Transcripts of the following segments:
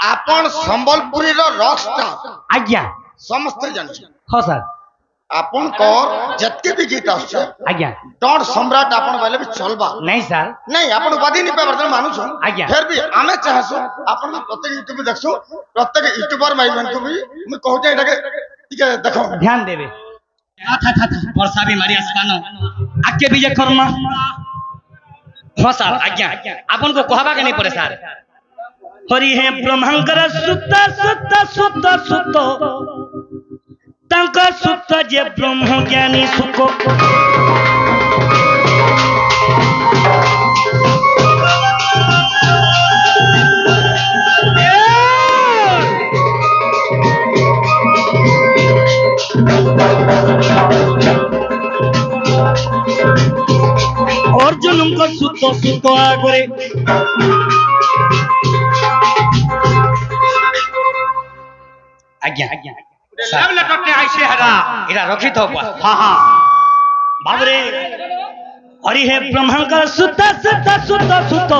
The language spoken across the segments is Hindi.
आपण संबलपुरी रो रॉकस्टार आज्ञा समस्त जान हाँ सर आपण को जत्के भी गीत आछे आज्ञा डॉन सम्राट आपण वाले भी चलबा नहीं सर नहीं आपण उपाधि नहीं पाबर मानु छ आज्ञा फिर भी आमे चाहसु आपण प्रत्येक यूट्यूब देखसु प्रत्येक यूट्यूबर भाई मन को भी मैं कहू जे एटा के ठीक है देखो ध्यान देवे था वर्षा भी मारी आसमान आके भी जे कर्म हाँ सर आज्ञा अपन को कहबा के नहीं पड़े सर हरि हे ब्रह्मांकर सुत सुत सुत सुत तंका सुत जे ब्रह्म ज्ञानी सुख अर्जुन को सुत सुत आगरे आज्ञा आज्ञा सब लटकने आइसे हरा इरा रखित हो हां हां बाबरे हरि हे ब्रह्मांकर सुत सुत सुत सुत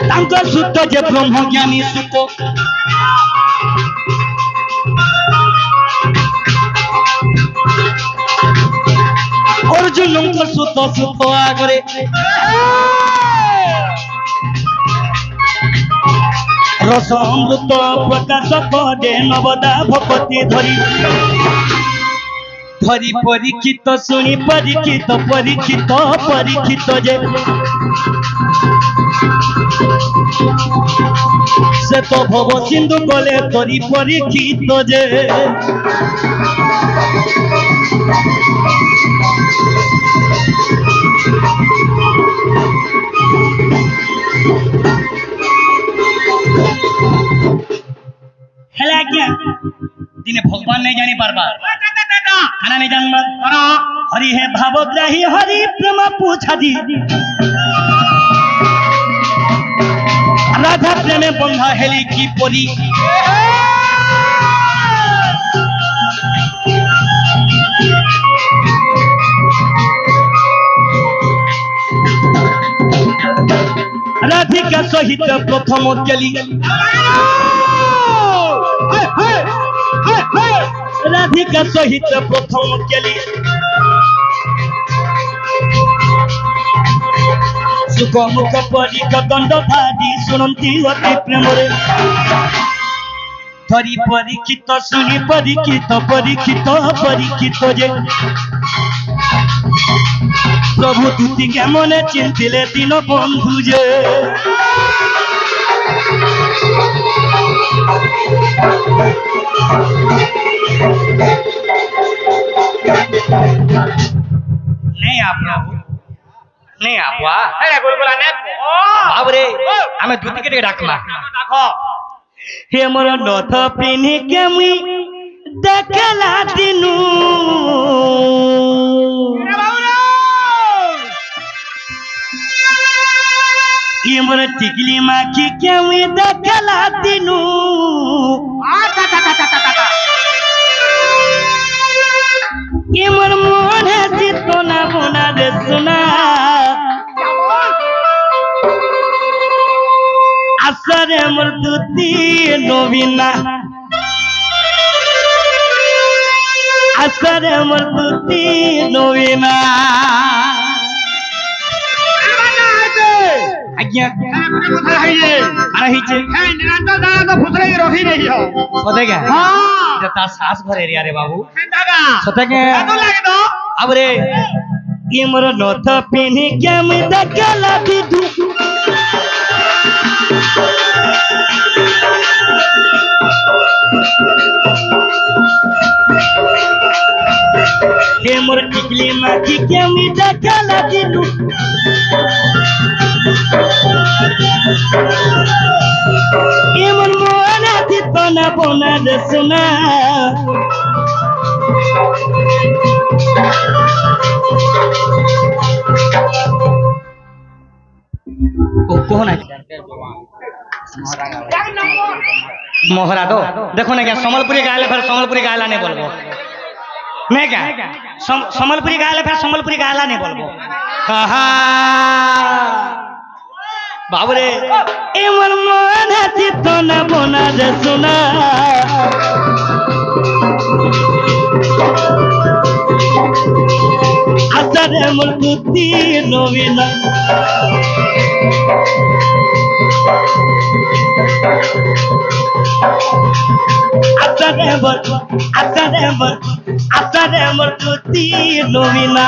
तांका सुत जे ब्रह्म ज्ञानी सुत अर्जुन को सुत सुत आगरे रसमृत प्रकाश पदे नवदा भपति धरी धरी परीक्षित शुणी परीक्षित परीक्षित परीक्षित जे से तो भव सिंधु गले तरी परीक्षित जे क्या दिने भगवान नहीं जानी पारबा खाना नहीं जानबा हरि हे भावग्राही हरि प्रेम पूछा दी राधा प्रेमे बंधा हेली की परी राधिका सहित प्रथम केली राधिका सहित प्रथम केली सुख मुख परी दंड धारी सुनती अति प्रेम रे धरी परीक्षित शुणी परीक्षित परीक्षित परीक्षित जे प्रभु दूती के मने चिंतिले दिन बंधु जे नहीं आप प्रभु नहीं आपवा अरे गुलगुला ने बाप रे हमें दूती के डाकमा डाको हे मोर नथ पिनी के मुई देखला दिनु ये मोर टिकली माखी के मुई देखला दिनु ये मोर मोहन चित्तो ना बोना दे सुना असरे मोर दूती नवीना असरे मोर दूती नवीना आज्ञा अरे हिचे निरंतर दादा तो फुसरे रखी नहीं हो सते क्या हां जता सास भरे रे बाबू सते के लागे तो अब रे ये मोर नथ पिनी के मैं देखला दिदु ये मोर टिकली माखी के मैं देखला दिदु ये मन मोना चितना बोना दसना ओ कौन है मोहरा दो देखो ना क्या संबलपुरी गायला फिर संबलपुरी गायला नहीं बोलबो नहीं क्या संबलपुरी गायला फिर संबलपुरी गायला नहीं बोलबो बाबरे एमन मन चित्त न बना रे सुना आसरे मुर्ति नवीना आसरे मुर्ति नवीना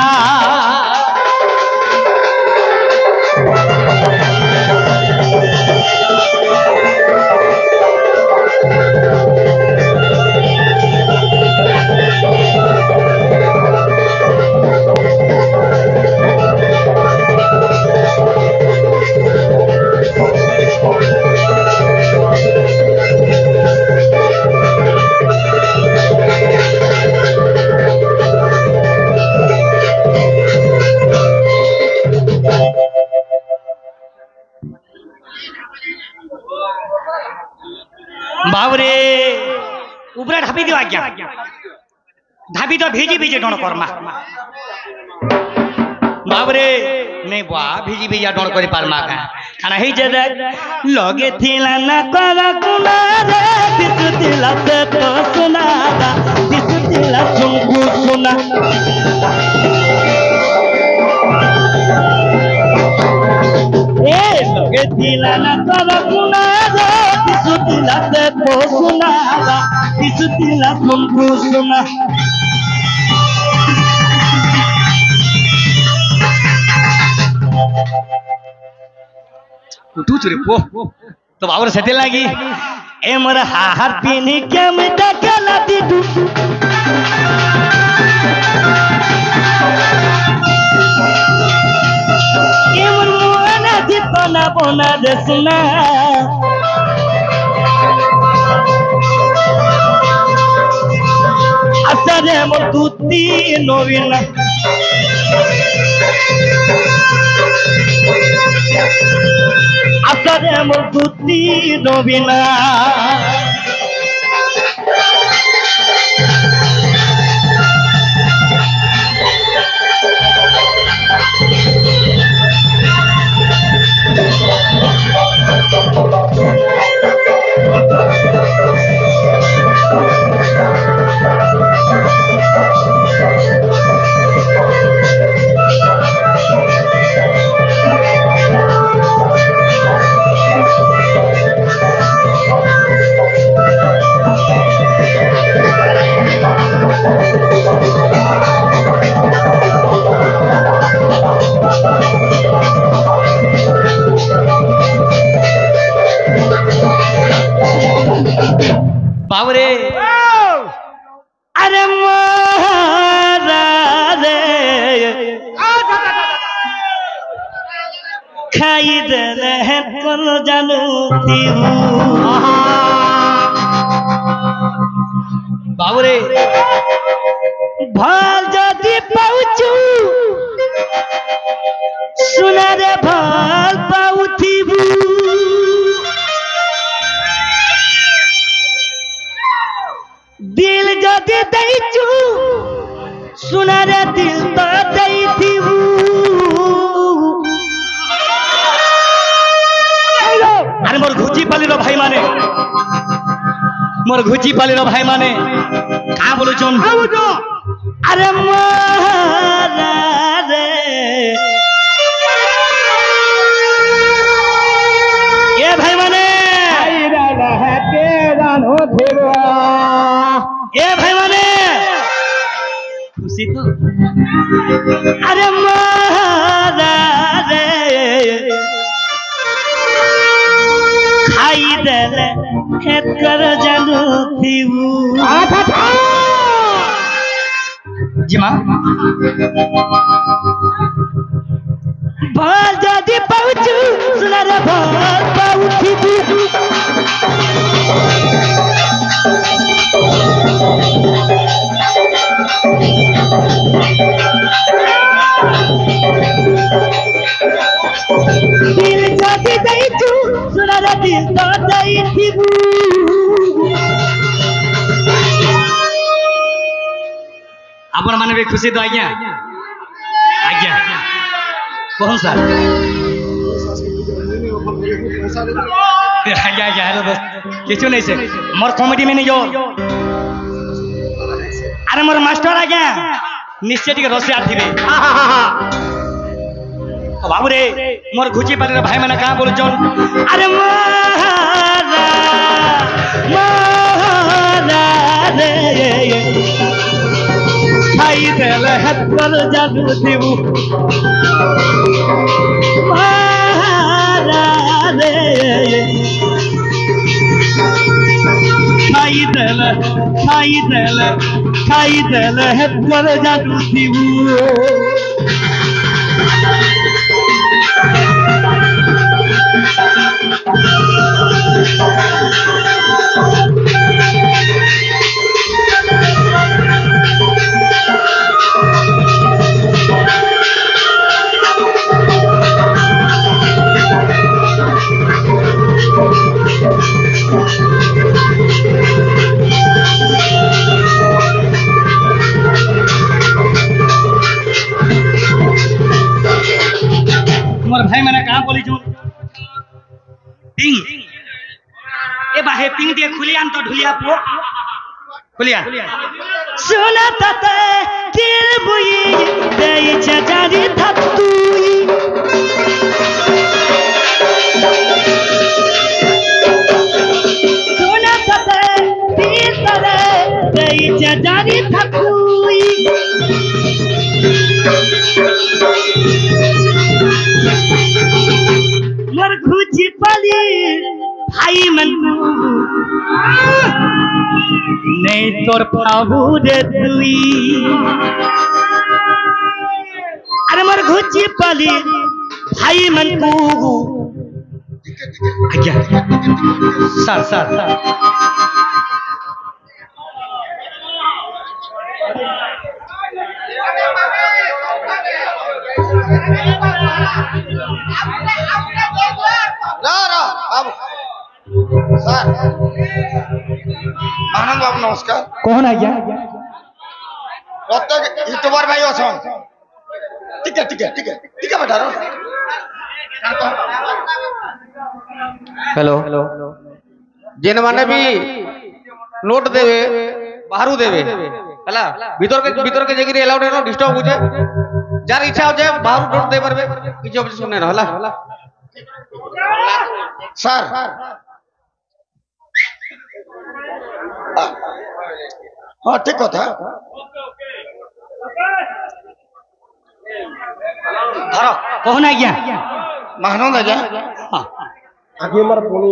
बाबरे ऊपर ढापी दियो आज्ञा ढापी तो भेजी भेजी डण करमा बाबरे नहीं बुआ भेजी भेजी डण करि पारमा का खाना हे जे लगे थिला ना कर कुना रे दिसुतिला से तो सुना दिसुतिला झुमकू सुना ए लगे थिला ना कर कुना रे दिसुतिला से तो सुना दिसुतिला झुमकू सुना उठू चुरे पो तो बाबर सेते लागी ए मोर हार पीनी के में देखला दिदू ए मोर मोना दिपना बोना देसना आसरे मोर तुती नवीना आसरे मोर तुती नवीना बाबरे अरे मारा रे खाई दे रहे कर जानती हूँ बाबरे भाल जदी पाउचू सुना रे भाल पाउथी दिल जदी दैचू सुना रे दिल तो दैथी अरे मोर घुची पालिलो भाई माने का बोलो चोन अरे मारा रे ये भाई माने ए भाई माने खुशी तो अरे मारा रे खाई देले खेत कर जानू थीऊ जी मां भाल जदी पहुंचू सुना रे भाल पाउथी दिल जदी दैचू सुना रे दिल तो दैथी आपण माने भी खुशी तो आज्ञा आज्ञा कौन सा ଆଜ୍ଞା ଆଜ୍ଞା ହେଲୋ ଦୋସ୍ତ କିଛି ନାହିଁ ସେ ମୋର କମେଡି ମ୍ୟାନେଜର ଆରେ ମୋର ମାଷ୍ଟର ଆଜ୍ଞା ନିଶ୍ଚୟ ଟିକେ ରସିଆ ଥିବେ ବାବୁରେ ମୋର ଘୁଚି ପାରିଲେ ଭାଇମାନେ କାଁ ବୋଲୁଛନ୍ ଆରେ ଖାଇଦେଲେ ହାତର ଜାଦୁ ଥିବୁ ଖାଇଦେଲେ ହାତର ଜାଦୁ ଥିବୁ मोर भाई मैंने कहा बोली जो पिंग ए बाहे पिंग दिए खुलियान तो ढुलिया पो खुलिया सुना तते किर बुई देई चचारी थत्तुई सुना तते किर तरे देई चचारी थत्तुई मोर घुची पली भाई मन नहीं तोर पाबू रे तुई अरे मोर घुची पली भाई मन आज्ञा सर सर सर आनंद बाबू नमस्कार कौन आज्ञा प्रत्येक यूट्यूबर भाई अछन ठीक है बेटा रो हेलो जेन माने भी नोट देवे बाहरु देवे हला भीतर के जगह अलाउड है डिस्टर्ब हो जाए जार इच्छा हो जाए बाहर नोट दे परबे किछ ऑब्जेक्शन नहीं हला सर हाँ ठीक कथा धरो कौन आज्ञा महानंद आज्ञा आखी मर पुणी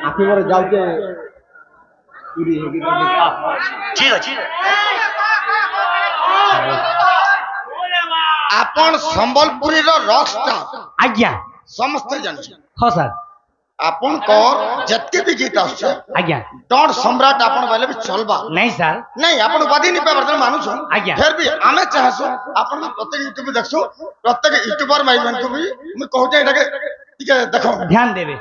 आखी मर जाउके पूरी हेगी ठीक है आपण संबलपुरी रो रॉक स्टार आज्ञा समस्त जान हाँ सर आपण को जत्ते भी गीत आछे आज्ञा डॉट सम्राट आपण वाले भी चलबा नहीं सर नहीं आपण उपाधि नहीं पाबर मानु छ आज्ञा। फिर भी आमे चाहसु आपण प्रत्येक यूट्यूब देखसु प्रत्येक यूट्यूबर भाई मन को भी मैं कहू जे एटा के ठीक है देखो ध्यान देवे